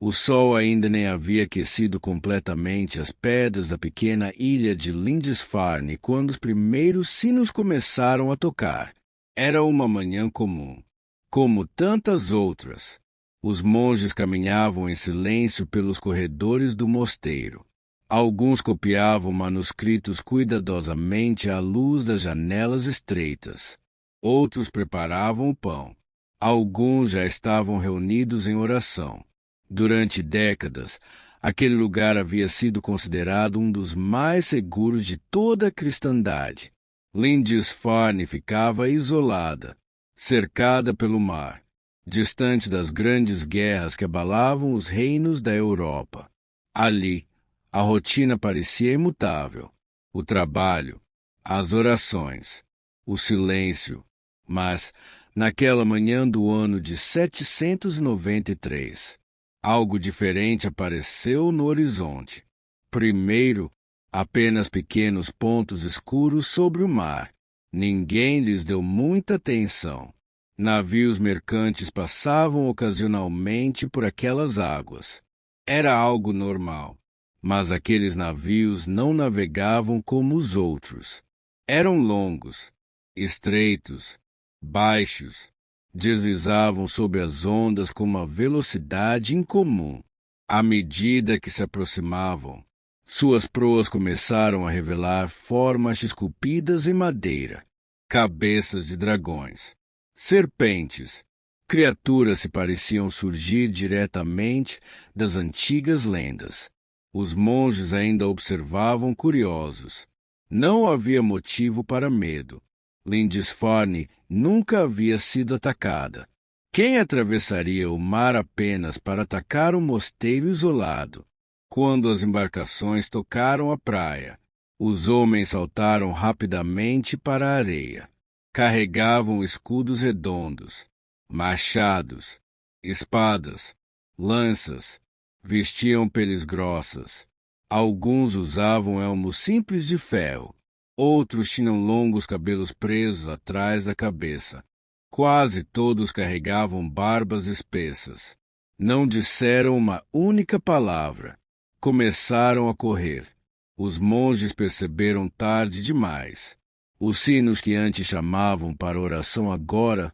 O sol ainda nem havia aquecido completamente as pedras da pequena ilha de Lindisfarne quando os primeiros sinos começaram a tocar. Era uma manhã comum, como tantas outras. Os monges caminhavam em silêncio pelos corredores do mosteiro. Alguns copiavam manuscritos cuidadosamente à luz das janelas estreitas. Outros preparavam o pão. Alguns já estavam reunidos em oração. Durante décadas, aquele lugar havia sido considerado um dos mais seguros de toda a cristandade. Lindisfarne ficava isolada, cercada pelo mar, distante das grandes guerras que abalavam os reinos da Europa. Ali, a rotina parecia imutável. O trabalho, as orações, o silêncio. Mas, naquela manhã do ano de 793, algo diferente apareceu no horizonte. Primeiro, apenas pequenos pontos escuros sobre o mar. Ninguém lhes deu muita atenção. Navios mercantes passavam ocasionalmente por aquelas águas. Era algo normal. Mas aqueles navios não navegavam como os outros. Eram longos, estreitos, baixos, deslizavam sob as ondas com uma velocidade incomum. À medida que se aproximavam, suas proas começaram a revelar formas esculpidas em madeira, cabeças de dragões, serpentes, criaturas que pareciam surgir diretamente das antigas lendas. Os monges ainda observavam curiosos. Não havia motivo para medo. Lindisfarne nunca havia sido atacada. Quem atravessaria o mar apenas para atacar um mosteiro isolado? Quando as embarcações tocaram a praia, os homens saltaram rapidamente para a areia. Carregavam escudos redondos, machados, espadas, lanças. Vestiam peles grossas. Alguns usavam elmos simples de ferro. Outros tinham longos cabelos presos atrás da cabeça. Quase todos carregavam barbas espessas. Não disseram uma única palavra. Começaram a correr. Os monges perceberam tarde demais. Os sinos que antes chamavam para oração agora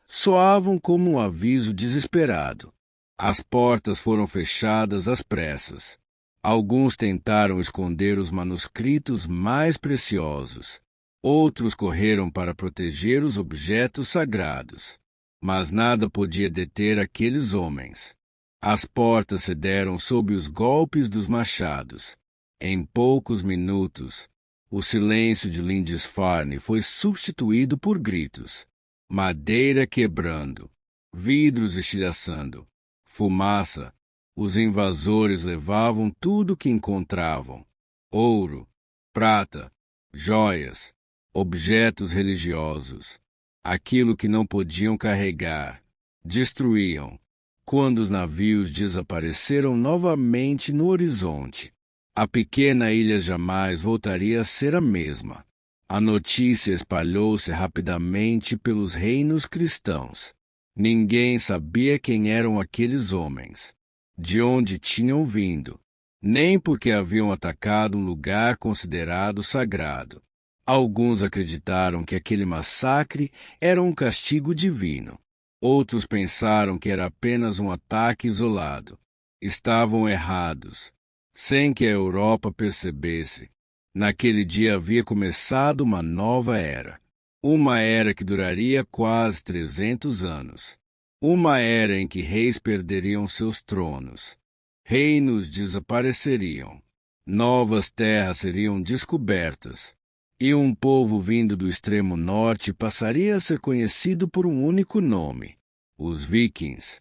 soavam como um aviso desesperado. As portas foram fechadas às pressas. Alguns tentaram esconder os manuscritos mais preciosos. Outros correram para proteger os objetos sagrados. Mas nada podia deter aqueles homens. As portas cederam sob os golpes dos machados. Em poucos minutos, o silêncio de Lindisfarne foi substituído por gritos. Madeira quebrando, vidros estilhaçando. Fumaça. Os invasores levavam tudo que encontravam: ouro, prata, joias, objetos religiosos. Aquilo que não podiam carregar, destruíam. Quando os navios desapareceram novamente no horizonte, a pequena ilha jamais voltaria a ser a mesma. A notícia espalhou-se rapidamente pelos reinos cristãos. Ninguém sabia quem eram aqueles homens, de onde tinham vindo, nem porque haviam atacado um lugar considerado sagrado. Alguns acreditaram que aquele massacre era um castigo divino. Outros pensaram que era apenas um ataque isolado. Estavam errados, sem que a Europa percebesse. Naquele dia havia começado uma nova era. Uma era que duraria quase 300 anos. Uma era em que reis perderiam seus tronos. Reinos desapareceriam. Novas terras seriam descobertas. E um povo vindo do extremo norte passaria a ser conhecido por um único nome: os Vikings.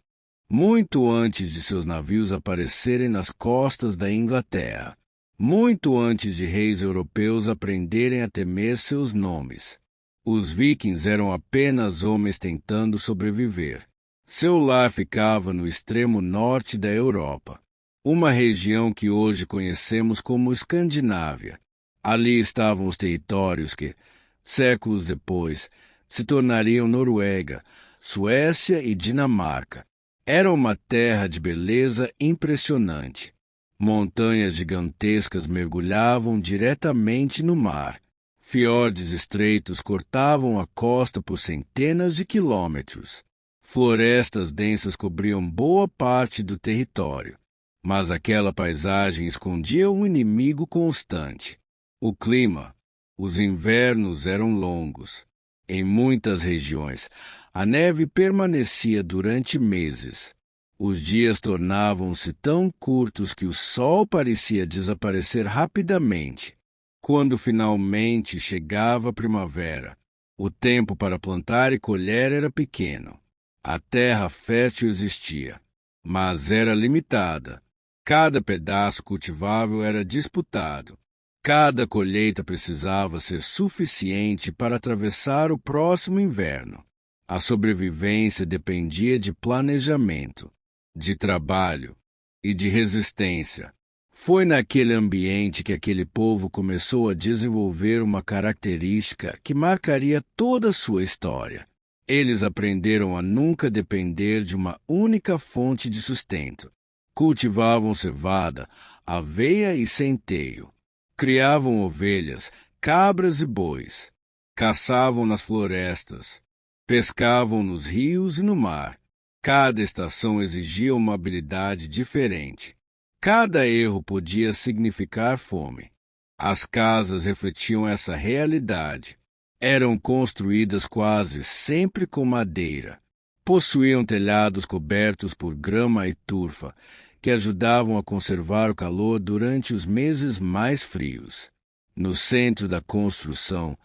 Muito antes de seus navios aparecerem nas costas da Inglaterra. Muito antes de reis europeus aprenderem a temer seus nomes. Os vikings eram apenas homens tentando sobreviver. Seu lar ficava no extremo norte da Europa, uma região que hoje conhecemos como Escandinávia. Ali estavam os territórios que, séculos depois, se tornariam Noruega, Suécia e Dinamarca. Era uma terra de beleza impressionante. Montanhas gigantescas mergulhavam diretamente no mar. Fiordes estreitos cortavam a costa por centenas de quilômetros. Florestas densas cobriam boa parte do território. Mas aquela paisagem escondia um inimigo constante. O clima. Os invernos eram longos. Em muitas regiões, a neve permanecia durante meses. Os dias tornavam-se tão curtos que o sol parecia desaparecer rapidamente. Quando finalmente chegava a primavera, o tempo para plantar e colher era pequeno. A terra fértil existia, mas era limitada. Cada pedaço cultivável era disputado. Cada colheita precisava ser suficiente para atravessar o próximo inverno. A sobrevivência dependia de planejamento, de trabalho e de resistência. Foi naquele ambiente que aquele povo começou a desenvolver uma característica que marcaria toda a sua história. Eles aprenderam a nunca depender de uma única fonte de sustento. Cultivavam cevada, aveia e centeio. Criavam ovelhas, cabras e bois. Caçavam nas florestas. Pescavam nos rios e no mar. Cada estação exigia uma habilidade diferente. Cada erro podia significar fome. As casas refletiam essa realidade. Eram construídas quase sempre com madeira. Possuíam telhados cobertos por grama e turfa, que ajudavam a conservar o calor durante os meses mais frios. No centro da construção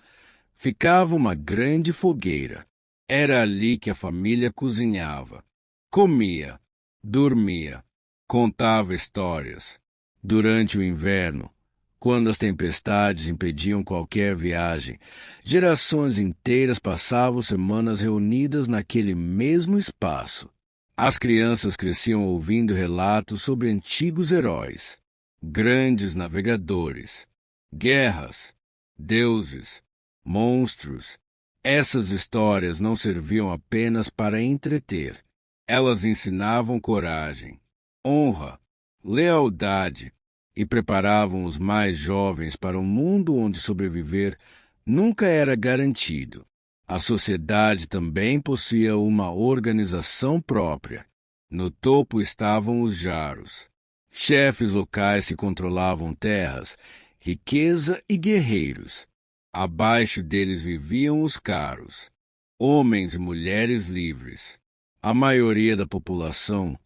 ficava uma grande fogueira. Era ali que a família cozinhava. Comia, dormia, contava histórias. Durante o inverno, quando as tempestades impediam qualquer viagem, gerações inteiras passavam semanas reunidas naquele mesmo espaço. As crianças cresciam ouvindo relatos sobre antigos heróis, grandes navegadores, guerras, deuses, monstros. Essas histórias não serviam apenas para entreter. Elas ensinavam coragem, honra, lealdade e preparavam os mais jovens para um mundo onde sobreviver nunca era garantido. A sociedade também possuía uma organização própria. No topo estavam os jaros, chefes locais que controlavam terras, riqueza e guerreiros. Abaixo deles viviam os caros, homens e mulheres livres. A maioria da população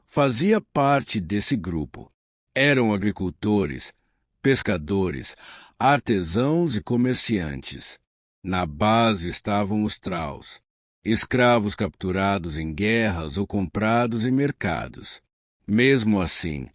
fazia parte desse grupo. Eram agricultores, pescadores, artesãos e comerciantes. Na base estavam os traus, escravos capturados em guerras ou comprados em mercados. Mesmo assim,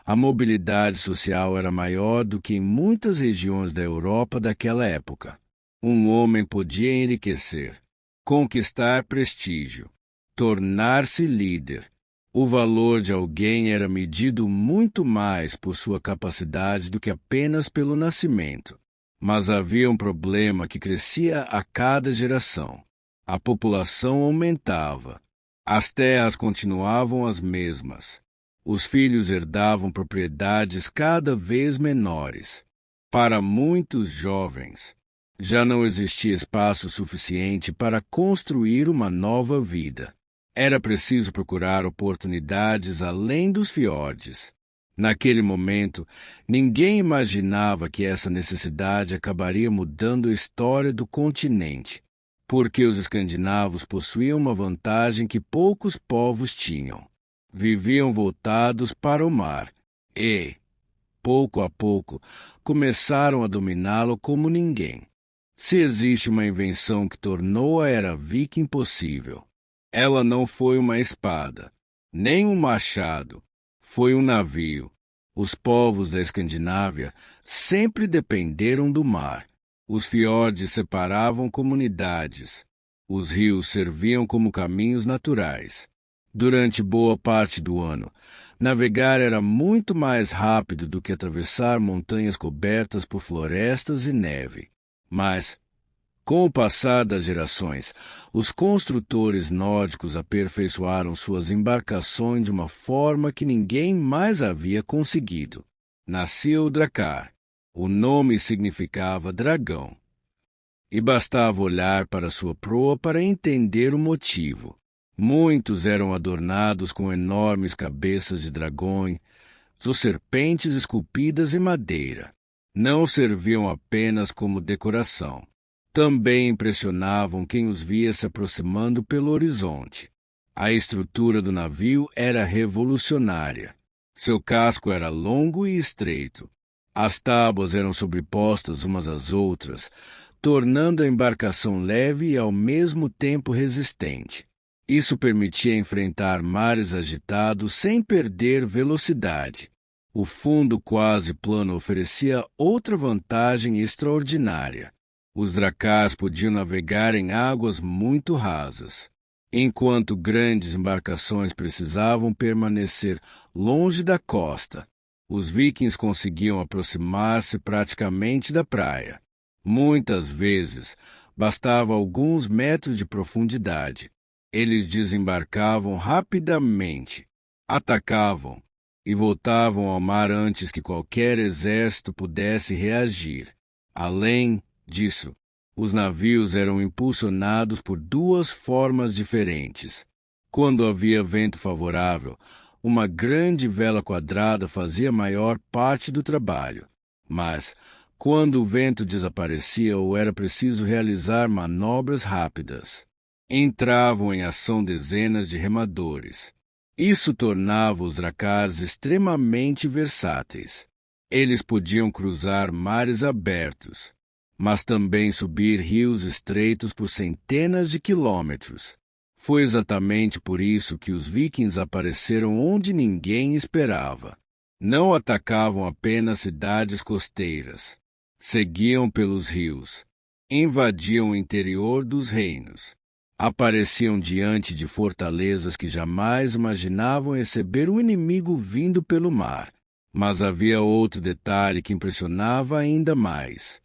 a mobilidade social era maior do que em muitas regiões da Europa daquela época. Um homem podia enriquecer, conquistar prestígio, tornar-se líder. O valor de alguém era medido muito mais por sua capacidade do que apenas pelo nascimento. Mas havia um problema que crescia a cada geração. A população aumentava. As terras continuavam as mesmas. Os filhos herdavam propriedades cada vez menores. Para muitos jovens, já não existia espaço suficiente para construir uma nova vida. Era preciso procurar oportunidades além dos fiordes. Naquele momento, ninguém imaginava que essa necessidade acabaria mudando a história do continente, porque os escandinavos possuíam uma vantagem que poucos povos tinham. Viviam voltados para o mar e, pouco a pouco, começaram a dominá-lo como ninguém. Se existe uma invenção que tornou a era viking possível, ela não foi uma espada, nem um machado, foi um navio. Os povos da Escandinávia sempre dependeram do mar. Os fiordes separavam comunidades. Os rios serviam como caminhos naturais. Durante boa parte do ano, navegar era muito mais rápido do que atravessar montanhas cobertas por florestas e neve. Mas, Com o passar das gerações, os construtores nórdicos aperfeiçoaram suas embarcações de uma forma que ninguém mais havia conseguido. Nasceu o Drakkar. O nome significava dragão. E bastava olhar para sua proa para entender o motivo. Muitos eram adornados com enormes cabeças de dragões ou serpentes esculpidas em madeira. Não serviam apenas como decoração. Também impressionavam quem os via se aproximando pelo horizonte. A estrutura do navio era revolucionária. Seu casco era longo e estreito. As tábuas eram sobrepostas umas às outras, tornando a embarcação leve e ao mesmo tempo resistente. Isso permitia enfrentar mares agitados sem perder velocidade. O fundo quase plano oferecia outra vantagem extraordinária. Os Drakkars podiam navegar em águas muito rasas, enquanto grandes embarcações precisavam permanecer longe da costa. Os vikings conseguiam aproximar-se praticamente da praia. Muitas vezes, bastava alguns metros de profundidade. Eles desembarcavam rapidamente, atacavam e voltavam ao mar antes que qualquer exército pudesse reagir. Além disso, os navios eram impulsionados por duas formas diferentes. Quando havia vento favorável, uma grande vela quadrada fazia a maior parte do trabalho. Mas, quando o vento desaparecia ou era preciso realizar manobras rápidas, entravam em ação dezenas de remadores. Isso tornava os Drakkars extremamente versáteis. Eles podiam cruzar mares abertos, mas também subir rios estreitos por centenas de quilômetros. Foi exatamente por isso que os vikings apareceram onde ninguém esperava. Não atacavam apenas cidades costeiras. Seguiam pelos rios. Invadiam o interior dos reinos. Apareciam diante de fortalezas que jamais imaginavam receber um inimigo vindo pelo mar. Mas havia outro detalhe que impressionava ainda mais.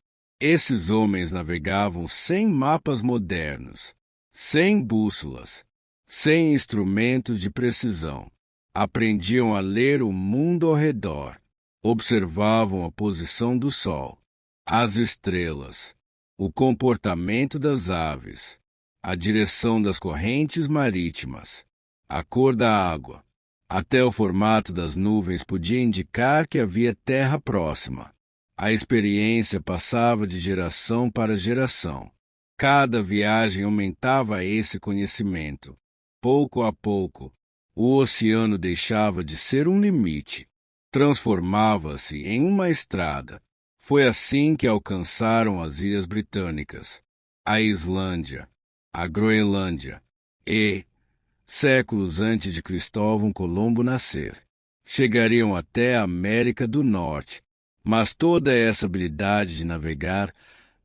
Esses homens navegavam sem mapas modernos, sem bússolas, sem instrumentos de precisão. Aprendiam a ler o mundo ao redor. Observavam a posição do sol, as estrelas, o comportamento das aves, a direção das correntes marítimas, a cor da água. Até o formato das nuvens podia indicar que havia terra próxima. A experiência passava de geração para geração. Cada viagem aumentava esse conhecimento. Pouco a pouco, o oceano deixava de ser um limite. Transformava-se em uma estrada. Foi assim que alcançaram as Ilhas Britânicas, a Islândia, a Groenlândia e, séculos antes de Cristóvão Colombo nascer, chegariam até a América do Norte. Mas toda essa habilidade de navegar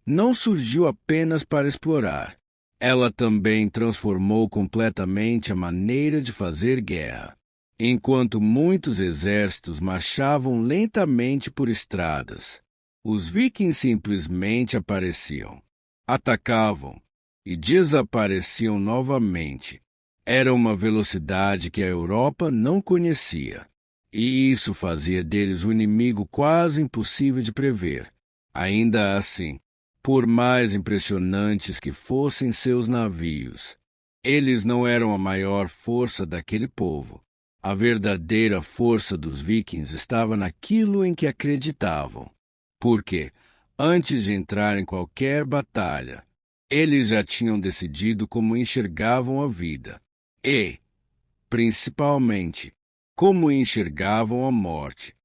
não surgiu apenas para explorar. Ela também transformou completamente a maneira de fazer guerra. Enquanto muitos exércitos marchavam lentamente por estradas, os vikings simplesmente apareciam, atacavam e desapareciam novamente. Era uma velocidade que a Europa não conhecia. E isso fazia deles um inimigo quase impossível de prever. Ainda assim, por mais impressionantes que fossem seus navios, eles não eram a maior força daquele povo. A verdadeira força dos vikings estava naquilo em que acreditavam. Porque, antes de entrar em qualquer batalha, eles já tinham decidido como enxergavam a vida. E, principalmente, como enxergavam a morte.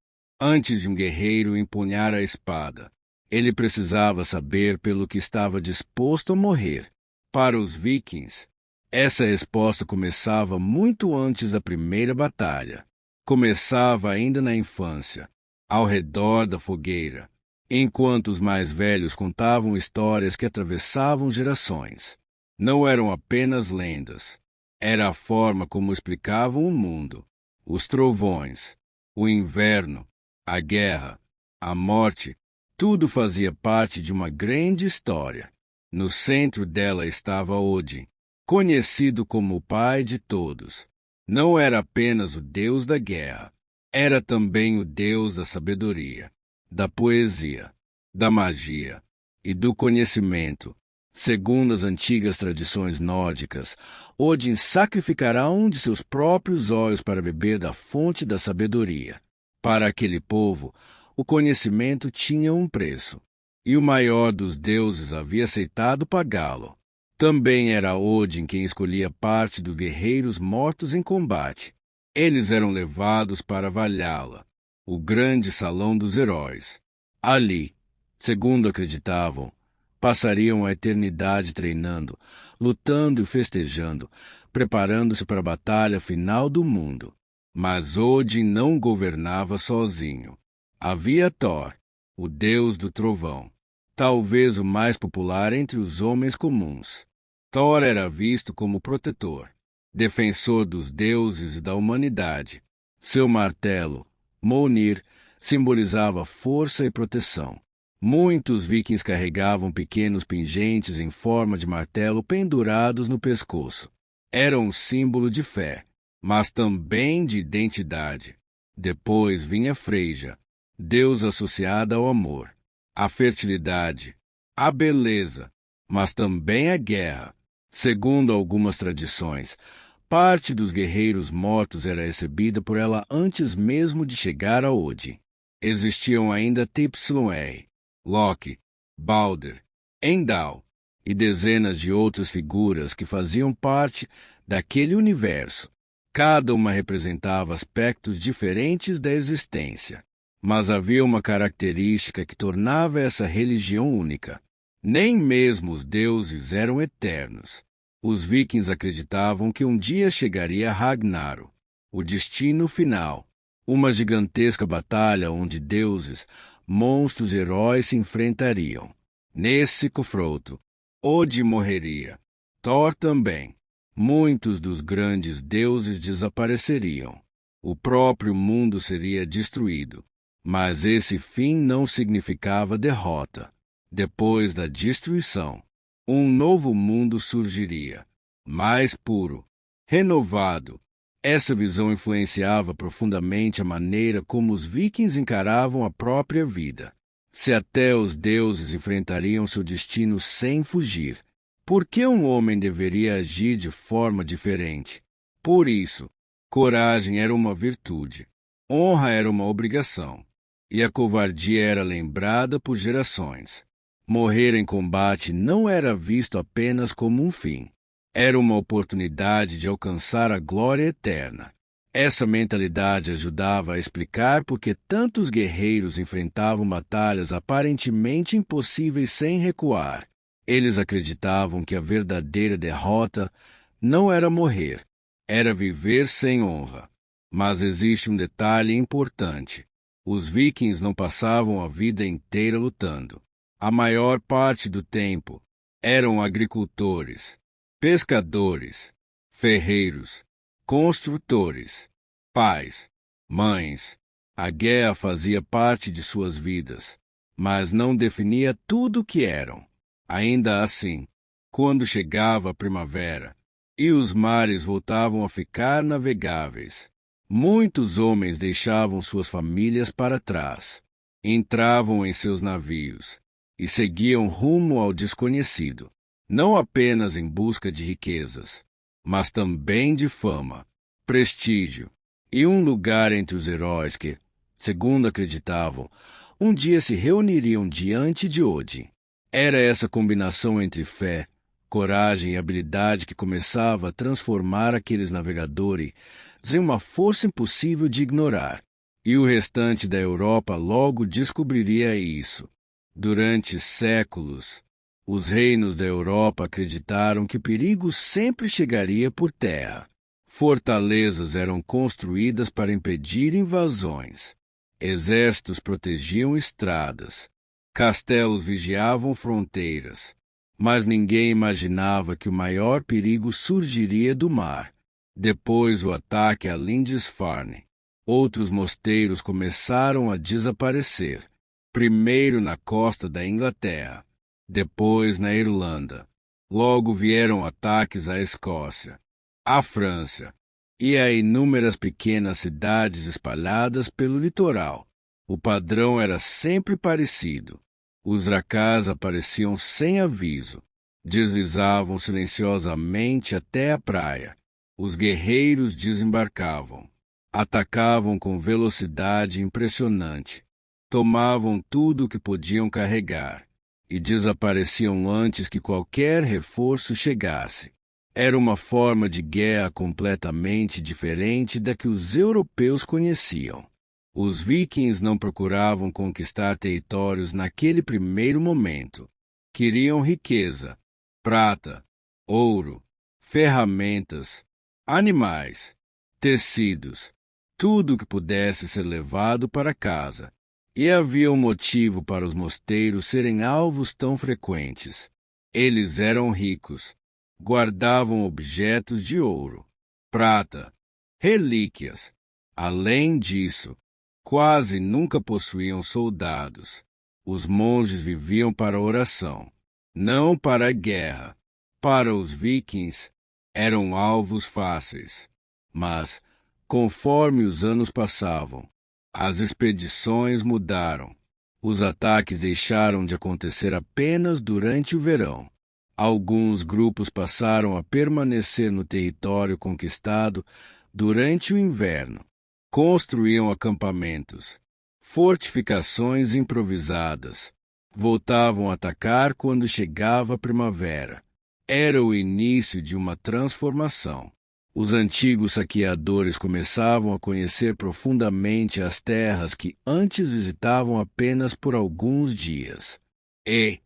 Antes de um guerreiro empunhar a espada, ele precisava saber pelo que estava disposto a morrer. Para os vikings, essa resposta começava muito antes da primeira batalha. Começava ainda na infância, ao redor da fogueira, enquanto os mais velhos contavam histórias que atravessavam gerações. Não eram apenas lendas. Era a forma como explicavam o mundo. Os trovões, o inverno, a guerra, a morte, tudo fazia parte de uma grande história. No centro dela estava Odin, conhecido como o pai de todos. Não era apenas o deus da guerra, era também o deus da sabedoria, da poesia, da magia e do conhecimento. Segundo as antigas tradições nórdicas, Odin sacrificará um de seus próprios olhos para beber da fonte da sabedoria. Para aquele povo, o conhecimento tinha um preço, e o maior dos deuses havia aceitado pagá-lo. Também era Odin quem escolhia parte dos guerreiros mortos em combate. Eles eram levados para Valhalla, o grande salão dos heróis. Ali, segundo acreditavam, passariam a eternidade treinando, lutando e festejando, preparando-se para a batalha final do mundo. Mas Odin não governava sozinho. Havia Thor, o deus do trovão, talvez o mais popular entre os homens comuns. Thor era visto como protetor, defensor dos deuses e da humanidade. Seu martelo, Mjolnir, simbolizava força e proteção. Muitos vikings carregavam pequenos pingentes em forma de martelo pendurados no pescoço. Era um símbolo de fé, mas também de identidade. Depois vinha Freyja, deus associada ao amor, à fertilidade, à beleza, mas também à guerra. Segundo algumas tradições, parte dos guerreiros mortos era recebida por ela antes mesmo de chegar a Odin. Existiam ainda Tipslunr, Loki, Balder, Heimdall e dezenas de outras figuras que faziam parte daquele universo. Cada uma representava aspectos diferentes da existência. Mas havia uma característica que tornava essa religião única. Nem mesmo os deuses eram eternos. Os vikings acreditavam que um dia chegaria Ragnarok, o destino final, uma gigantesca batalha onde deuses, monstros e heróis se enfrentariam. Nesse confronto, Odin morreria, Thor também. Muitos dos grandes deuses desapareceriam. O próprio mundo seria destruído. Mas esse fim não significava derrota. Depois da destruição, um novo mundo surgiria, mais puro, renovado. Essa visão influenciava profundamente a maneira como os vikings encaravam a própria vida. Se até os deuses enfrentariam seu destino sem fugir, por que um homem deveria agir de forma diferente? Por isso, coragem era uma virtude, honra era uma obrigação, e a covardia era lembrada por gerações. Morrer em combate não era visto apenas como um fim. Era uma oportunidade de alcançar a glória eterna. Essa mentalidade ajudava a explicar por que tantos guerreiros enfrentavam batalhas aparentemente impossíveis sem recuar. Eles acreditavam que a verdadeira derrota não era morrer, era viver sem honra. Mas existe um detalhe importante. Os vikings não passavam a vida inteira lutando. A maior parte do tempo eram agricultores, pescadores, ferreiros, construtores, pais, mães. A guerra fazia parte de suas vidas, mas não definia tudo o que eram. Ainda assim, quando chegava a primavera e os mares voltavam a ficar navegáveis, muitos homens deixavam suas famílias para trás, entravam em seus navios e seguiam rumo ao desconhecido, não apenas em busca de riquezas, mas também de fama, prestígio e um lugar entre os heróis que, segundo acreditavam, um dia se reuniriam diante de Odin. Era essa combinação entre fé, coragem e habilidade que começava a transformar aqueles navegadores em uma força impossível de ignorar. E o restante da Europa logo descobriria isso. Durante séculos, os reinos da Europa acreditaram que o perigo sempre chegaria por terra. Fortalezas eram construídas para impedir invasões. Exércitos protegiam estradas. Castelos vigiavam fronteiras. Mas ninguém imaginava que o maior perigo surgiria do mar. Depois o ataque a Lindisfarne, outros mosteiros começaram a desaparecer. Primeiro na costa da Inglaterra, depois na Irlanda. Logo vieram ataques à Escócia, à França e a inúmeras pequenas cidades espalhadas pelo litoral. O padrão era sempre parecido. Os dracars apareciam sem aviso, deslizavam silenciosamente até a praia. Os guerreiros desembarcavam, atacavam com velocidade impressionante, tomavam tudo o que podiam carregar e desapareciam antes que qualquer reforço chegasse. Era uma forma de guerra completamente diferente da que os europeus conheciam. Os vikings não procuravam conquistar territórios naquele primeiro momento. Queriam riqueza, prata, ouro, ferramentas, animais, tecidos, tudo que pudesse ser levado para casa. E havia um motivo para os mosteiros serem alvos tão frequentes. Eles eram ricos, guardavam objetos de ouro, prata, relíquias. Além disso, quase nunca possuíam soldados. Os monges viviam para a oração, não para a guerra. Para os vikings, eram alvos fáceis. Mas, conforme os anos passavam, as expedições mudaram. Os ataques deixaram de acontecer apenas durante o verão. Alguns grupos passaram a permanecer no território conquistado durante o inverno. Construíam acampamentos, fortificações improvisadas. Voltavam a atacar quando chegava a primavera. Era o início de uma transformação. Os antigos saqueadores começavam a conhecer profundamente as terras que antes visitavam apenas por alguns dias. E,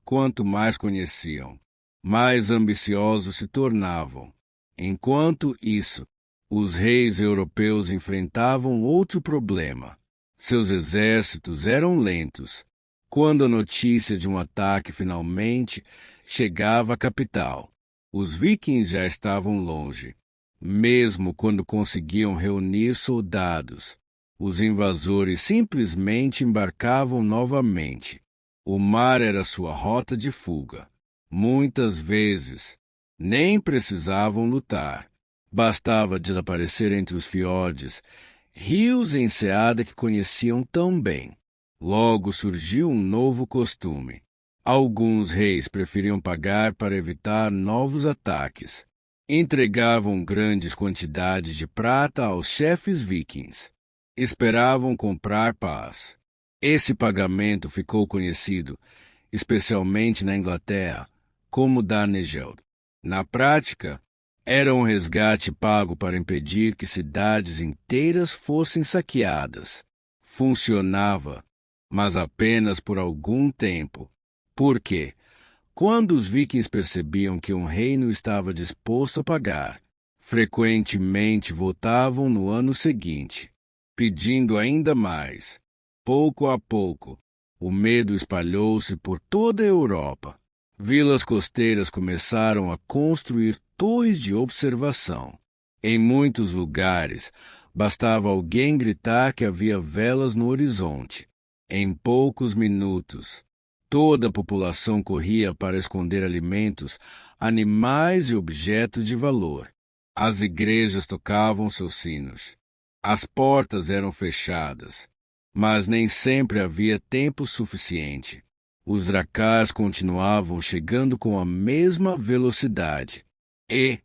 quanto mais conheciam, mais ambiciosos se tornavam. Enquanto isso, os reis europeus enfrentavam outro problema. Seus exércitos eram lentos. Quando a notícia de um ataque finalmente chegava à capital, os vikings já estavam longe. Mesmo quando conseguiam reunir soldados, os invasores simplesmente embarcavam novamente. O mar era sua rota de fuga. Muitas vezes, nem precisavam lutar. Bastava desaparecer entre os fiordes, rios e enseada que conheciam tão bem. Logo surgiu um novo costume. Alguns reis preferiam pagar para evitar novos ataques. Entregavam grandes quantidades de prata aos chefes vikings. Esperavam comprar paz. Esse pagamento ficou conhecido, especialmente na Inglaterra, como Danegeld. Na prática, era um resgate pago para impedir que cidades inteiras fossem saqueadas. Funcionava, mas apenas por algum tempo. Por quê? Quando os vikings percebiam que um reino estava disposto a pagar, frequentemente voltavam no ano seguinte, pedindo ainda mais. Pouco a pouco, o medo espalhou-se por toda a Europa. Vilas costeiras começaram a construir torres de observação. Em muitos lugares, bastava alguém gritar que havia velas no horizonte. Em poucos minutos, toda a população corria para esconder alimentos, animais e objetos de valor. As igrejas tocavam seus sinos. As portas eram fechadas, mas nem sempre havia tempo suficiente. Os dracars continuavam chegando com a mesma velocidade. E,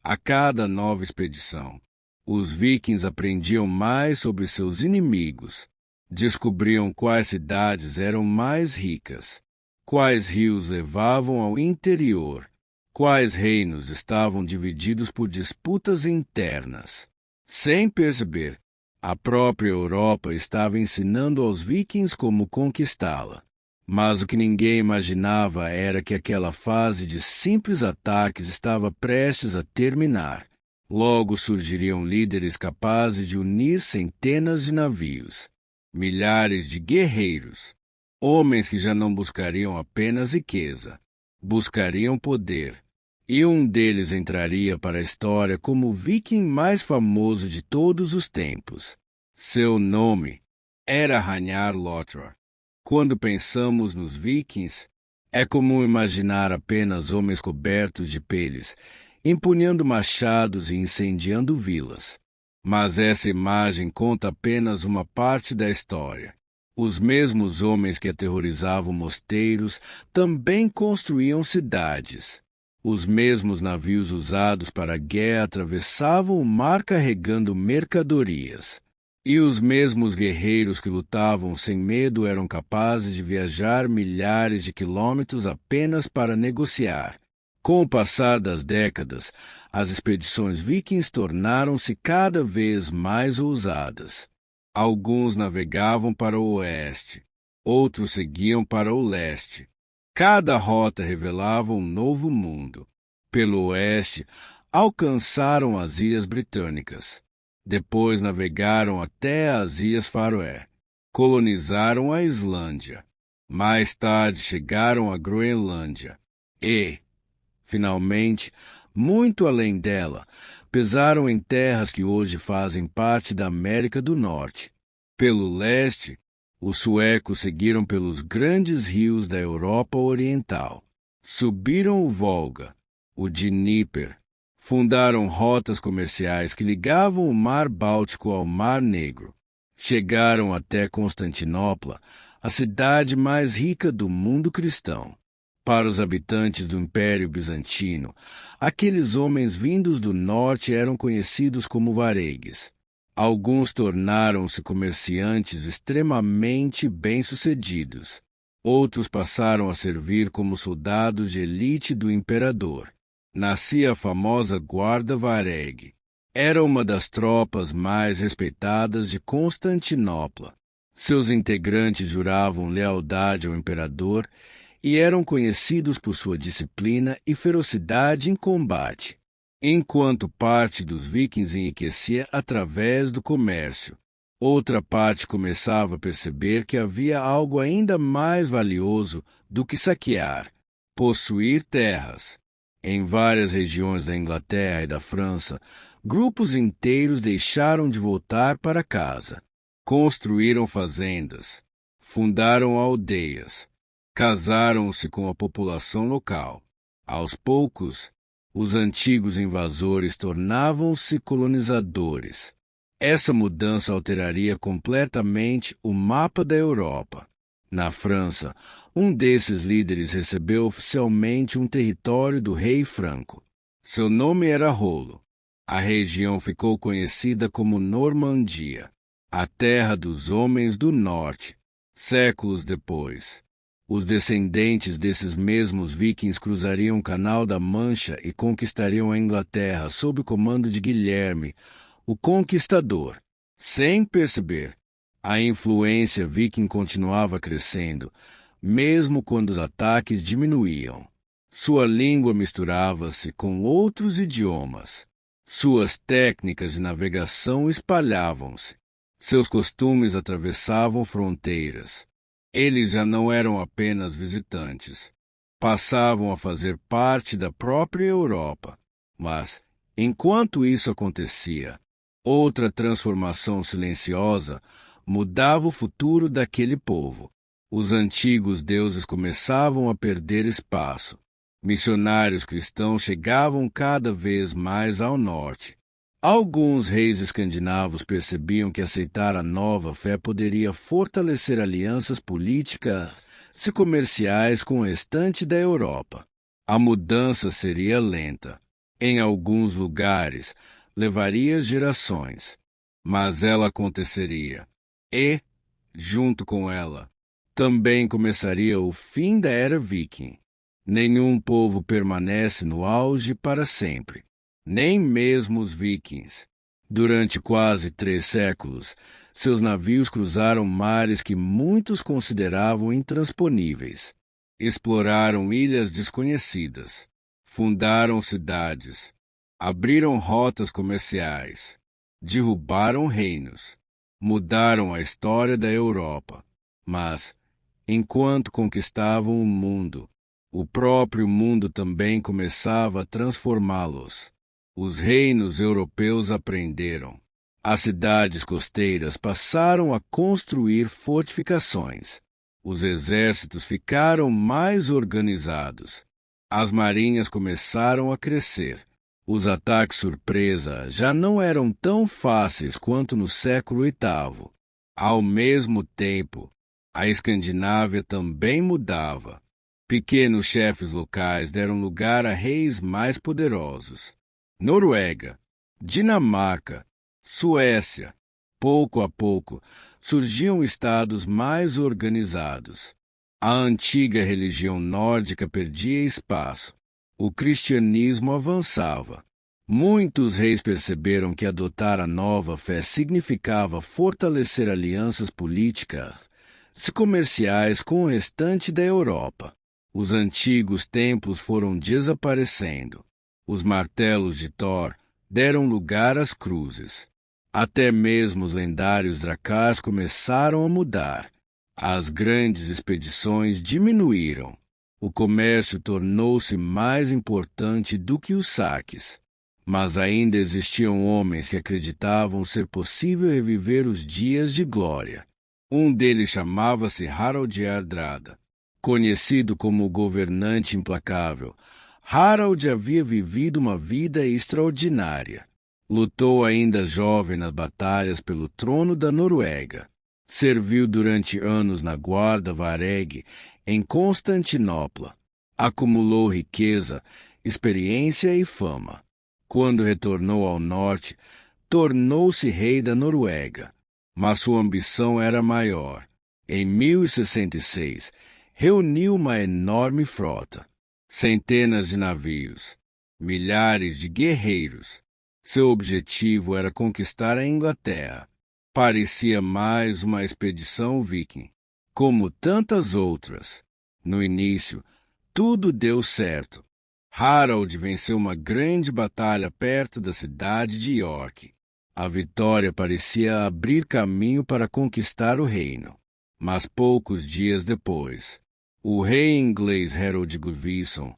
a cada nova expedição, os vikings aprendiam mais sobre seus inimigos. Descobriam quais cidades eram mais ricas, quais rios levavam ao interior, quais reinos estavam divididos por disputas internas. Sem perceber, a própria Europa estava ensinando aos vikings como conquistá-la. Mas o que ninguém imaginava era que aquela fase de simples ataques estava prestes a terminar. Logo surgiriam líderes capazes de unir centenas de navios. Milhares de guerreiros, homens que já não buscariam apenas riqueza, buscariam poder, e um deles entraria para a história como o viking mais famoso de todos os tempos. Seu nome era Ragnar Lothbrok. Quando pensamos nos vikings, É comum imaginar apenas homens cobertos de peles, empunhando machados e incendiando vilas. Mas essa imagem conta apenas uma parte da história. Os mesmos homens que aterrorizavam mosteiros também construíam cidades. Os mesmos navios usados para a guerra atravessavam o mar carregando mercadorias. E os mesmos guerreiros que lutavam sem medo eram capazes de viajar milhares de quilômetros apenas para negociar. Com o passar das décadas, as expedições vikings tornaram-se cada vez mais ousadas. Alguns navegavam para o oeste, outros seguiam para o leste. Cada rota revelava um novo mundo. Pelo oeste, alcançaram as Ilhas Britânicas. Depois navegaram até as Ilhas Faroé. Colonizaram a Islândia. Mais tarde chegaram à Groenlândia. E, finalmente, muito além dela, pesaram em terras que hoje fazem parte da América do Norte. Pelo leste, os suecos seguiram pelos grandes rios da Europa Oriental. Subiram o Volga, o Dnieper. Fundaram rotas comerciais que ligavam o Mar Báltico ao Mar Negro. Chegaram até Constantinopla, a cidade mais rica do mundo cristão. Para os habitantes do Império Bizantino, aqueles homens vindos do norte eram conhecidos como varegues. Alguns tornaram-se comerciantes extremamente bem-sucedidos. Outros passaram a servir como soldados de elite do imperador. Nascia a famosa Guarda Varegue. Era uma das tropas mais respeitadas de Constantinopla. Seus integrantes juravam lealdade ao imperador e eram conhecidos por sua disciplina e ferocidade em combate, enquanto parte dos vikings enriquecia através do comércio. Outra parte começava a perceber que havia algo ainda mais valioso do que saquear: possuir terras. Em várias regiões da Inglaterra e da França, grupos inteiros deixaram de voltar para casa. Construíram fazendas, fundaram aldeias, casaram-se com a população local. Aos poucos, os antigos invasores tornavam-se colonizadores. Essa mudança alteraria completamente o mapa da Europa. Na França, um desses líderes recebeu oficialmente um território do rei franco. Seu nome era Rolo. A região ficou conhecida como Normandia, a terra dos homens do norte. Séculos depois, os descendentes desses mesmos vikings cruzariam o Canal da Mancha e conquistariam a Inglaterra sob o comando de Guilherme, o Conquistador. Sem perceber, a influência viking continuava crescendo, mesmo quando os ataques diminuíam. Sua língua misturava-se com outros idiomas. Suas técnicas de navegação espalhavam-se. Seus costumes atravessavam fronteiras. Eles já não eram apenas visitantes. Passavam a fazer parte da própria Europa. Mas, enquanto isso acontecia, outra transformação silenciosa mudava o futuro daquele povo. Os antigos deuses começavam a perder espaço. Missionários cristãos chegavam cada vez mais ao norte. Alguns reis escandinavos percebiam que aceitar a nova fé poderia fortalecer alianças políticas e comerciais com o restante da Europa. A mudança seria lenta. Em alguns lugares, levaria gerações, mas ela aconteceria. E, junto com ela, também começaria o fim da era viking. Nenhum povo permanece no auge para sempre, nem mesmo os vikings. Durante quase 3 séculos, seus navios cruzaram mares que muitos consideravam intransponíveis. Exploraram ilhas desconhecidas, fundaram cidades, abriram rotas comerciais, derrubaram reinos, mudaram a história da Europa. Mas, enquanto conquistavam o mundo, o próprio mundo também começava a transformá-los. Os reinos europeus aprenderam. As cidades costeiras passaram a construir fortificações. Os exércitos ficaram mais organizados. As marinhas começaram a crescer. Os ataques surpresa já não eram tão fáceis quanto no século VIII. Ao mesmo tempo, a Escandinávia também mudava. Pequenos chefes locais deram lugar a reis mais poderosos. Noruega, Dinamarca, Suécia. Pouco a pouco, surgiam estados mais organizados. A antiga religião nórdica perdia espaço. O cristianismo avançava. Muitos reis perceberam que adotar a nova fé significava fortalecer alianças políticas e comerciais com o restante da Europa. Os antigos templos foram desaparecendo. Os martelos de Thor deram lugar às cruzes. Até mesmo os lendários dracars começaram a mudar. As grandes expedições diminuíram. O comércio tornou-se mais importante do que os saques. Mas ainda existiam homens que acreditavam ser possível reviver os dias de glória. Um deles chamava-se Harald Hardrada. Conhecido como o governante implacável, Harald havia vivido uma vida extraordinária. Lutou ainda jovem nas batalhas pelo trono da Noruega. Serviu durante anos na guarda Vareg, em Constantinopla. Acumulou riqueza, experiência e fama. Quando retornou ao norte, tornou-se rei da Noruega. Mas sua ambição era maior. Em 1066, reuniu uma enorme frota. Centenas de navios, milhares de guerreiros. Seu objetivo era conquistar a Inglaterra. Parecia mais uma expedição viking, como tantas outras. No início, tudo deu certo. Harald venceu uma grande batalha perto da cidade de York. A vitória parecia abrir caminho para conquistar o reino. Mas poucos dias depois, o rei inglês Harold Godwinson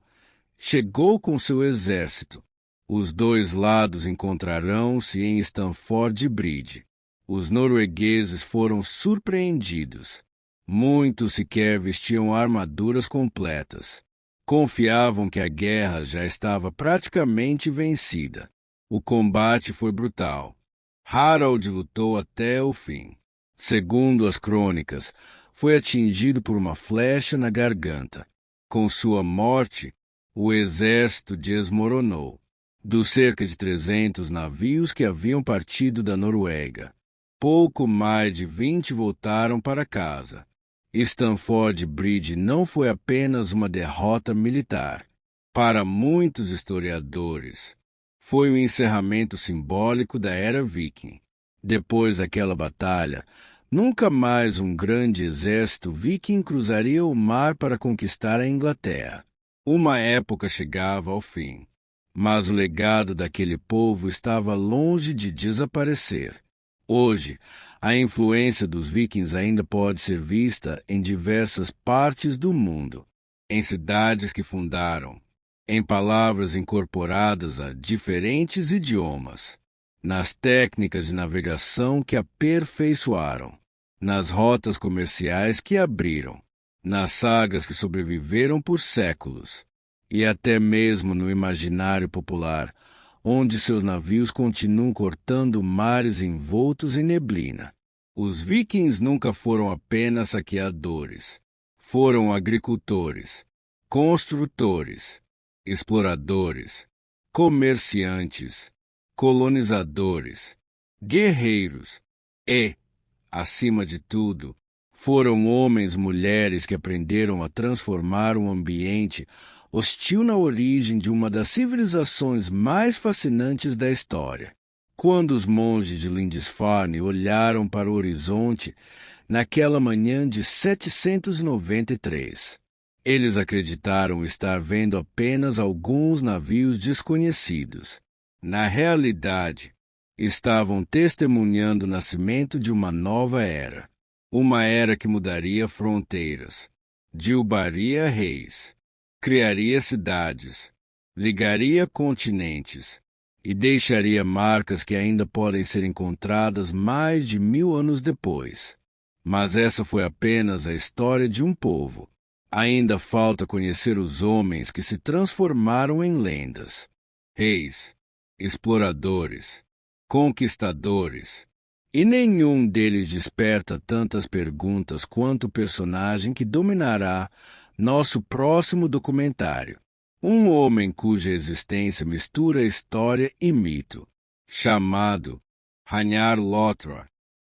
chegou com seu exército. Os dois lados encontrarão-se em Stamford Bridge. Os noruegueses foram surpreendidos. Muitos sequer vestiam armaduras completas. Confiavam que a guerra já estava praticamente vencida. O combate foi brutal. Harald lutou até o fim. Segundo as crônicas, foi atingido por uma flecha na garganta. Com sua morte, o exército desmoronou. Dos cerca de 300 navios que haviam partido da Noruega, pouco mais de 20 voltaram para casa. Stamford Bridge não foi apenas uma derrota militar. Para muitos historiadores, foi o encerramento simbólico da era viking. Depois daquela batalha, nunca mais um grande exército viking cruzaria o mar para conquistar a Inglaterra. Uma época chegava ao fim, mas o legado daquele povo estava longe de desaparecer. Hoje, a influência dos vikings ainda pode ser vista em diversas partes do mundo, em cidades que fundaram, em palavras incorporadas a diferentes idiomas, nas técnicas de navegação que aperfeiçoaram, nas rotas comerciais que abriram, nas sagas que sobreviveram por séculos, e até mesmo no imaginário popular, onde seus navios continuam cortando mares envoltos em neblina. Os vikings nunca foram apenas saqueadores. Foram agricultores, construtores, exploradores, comerciantes, colonizadores, guerreiros e, acima de tudo, foram homens e mulheres que aprenderam a transformar um ambiente hostil na origem de uma das civilizações mais fascinantes da história. Quando os monges de Lindisfarne olharam para o horizonte naquela manhã de 793, eles acreditaram estar vendo apenas alguns navios desconhecidos. Na realidade, estavam testemunhando o nascimento de uma nova era. Uma era que mudaria fronteiras, derrubaria reis, criaria cidades, ligaria continentes e deixaria marcas que ainda podem ser encontradas mais de 1000 anos depois. Mas essa foi apenas a história de um povo. Ainda falta conhecer os homens que se transformaram em lendas. Reis, exploradores, conquistadores. E nenhum deles desperta tantas perguntas quanto o personagem que dominará nosso próximo documentário. Um homem cuja existência mistura história e mito, chamado Ragnar Lothbrok.